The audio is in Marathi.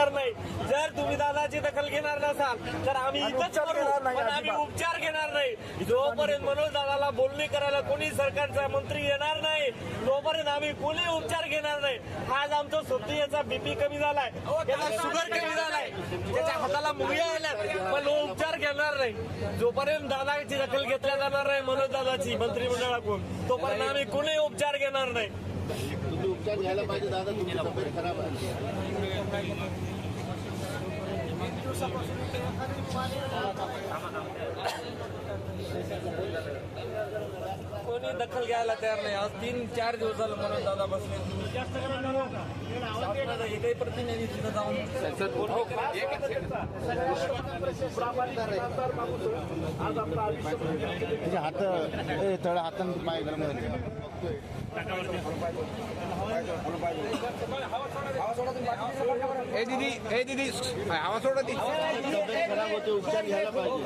घेणार नाही. जर तुम्ही दादाची दखल घेणार नसाल तर आम्ही इथंच करू, पण आम्ही उपचार घेणार नाही. जोपर्यंत मनोज दादाला बोलणी करायला कोणी सरकारचा मंत्री येणार नाही तोपर्यंत आम्ही कोणी उपचार घेणार नाही. आज आमचा सोबतीचा बीपी कमी झालाय, त्याचा शुगर कमी झालाय, त्याच्या हाताला मुंग्या आल्यात, पण उपचार घेणार नाही. जोपर्यंत दादाची दखल घेतल्या जाणार नाही मनोज दादाची मंत्रिमंडळाकडून तोपर्यंत आम्ही कोणी उपचार घेणार नाही. तुम्ही उपचार घ्यायला पाहिजे दादा, तुमची तब्येत खराब आहे. कोणी दखल घ्यायला तयार नाही. आज 3-4 दिवस झालं मनोज दादा बसले. एकही प्रतिनिधी तिथं जाऊन तुझे हात तळ हातान पाय गरम झाले. ए दीदी हवा सोडा ती. तब्येत खराब होते, उपचार घ्यायला पाहिजे.